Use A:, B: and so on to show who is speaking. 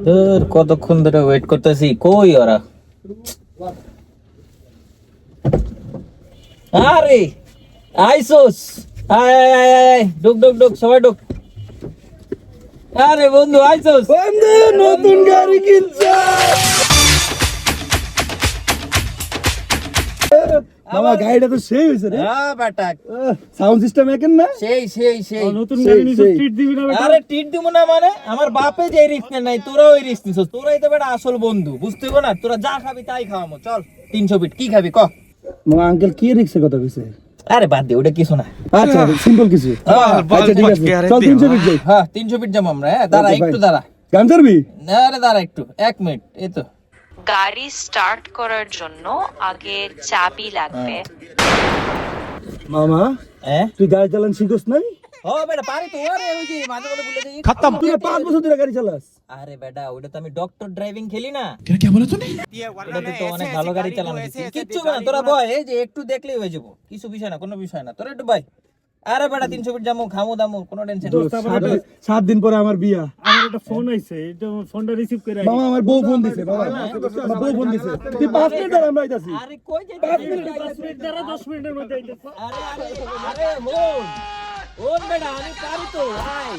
A: তোর কতক্ষণ ধরে ওয়েট করতেছি, কই ওরা? আরে আইসোস, আয় আয় আয় আয়, ঢুক ঢুক ঢুক, সবাই ঢুক। আরে বন্ধু আইসোস,
B: বন্ধু নতুন গাড়ি কিনছে। মামা গাড়িটা তো সেই হয়েছে রে।
A: হ্যাঁ বেটা,
B: সাউন্ড সিস্টেম একেন না?
A: সেই সেই সেই।
B: নতুন গাড়ি নিছিস, ট্রিট দিবি না বেটা?
A: আরে ট্রিট দিব না মানে? আমার বাপে যে রিস্ক নাই, তোরা ওই রিস্ক নিছিস। তোরাই তো বেটা আসল বন্ধু, বুঝতে হবে না? তোরা যা খাবি তাই খাওয়ামো। চল 300 ফিট, কি খাবি ক?
B: মামা আঙ্কেল কি রিক্সের কথা কইছে?
A: আরে বাদ দে, ওটা কিছু না।
B: আচ্ছা সিম্পল কিছু। আচ্ছা ঠিক আছে, চল 300 ফিট যাই।
A: হ্যাঁ 300 ফিট যাবো আমরা। হ্যাঁ দাঁড়া একটু, দাঁড়া।
B: গান ধরবি?
A: আরে দাঁড়া একটু, 1 মিনিট। এই তো
C: গাড়ি স্টার্ট করার জন্য আগে চাবি লাগবে।
B: মামা
A: হ্যাঁ
B: তুই গাড়ি চালান শিখোস নাই?
A: ও বেটা পারি তো। আরে ওই যে মাঝে মাঝে বলে দেই
B: খতম। তুই 5 বছর ধরে গাড়ি চালাস।
A: আরে বেটা ওটা তো আমি ডক্টর ড্রাইভিং খেলি না।
D: क्या बोला तूने?
A: ওটাতে তো অনেক ভালো গাড়ি চালানো শিখছি। কিচ্ছু না, তোরা বয়, এই যে একটু দেখলেই হয়ে যাবো। কিছু বিষয় না, কোনো বিষয় না। তোরা একটু বয়। আরে বেটা 300 ফিট যাবো, খামো দামো, কোনো টেনশন নেই।
B: 7 দিন পরে আমার বিয়া।
E: আমার একটা ফোন আইছে, এটা ফোনটা রিসিভ করে
B: মামা আমার বউ ফোন দিছে, বাবা আমার বউ ফোন দিছে। তুই 5 মিনিট দাঁড়া, আমরা আইতাছি।
A: আরে কই যাইতে?
B: 5 মিনিট।
E: 10 মিনিট দ্বারা 10 মিনিটের মধ্যে আইতেছে।
A: আরে আরে আরে বোন, বোন বেটা আমি পারি তো, আয়।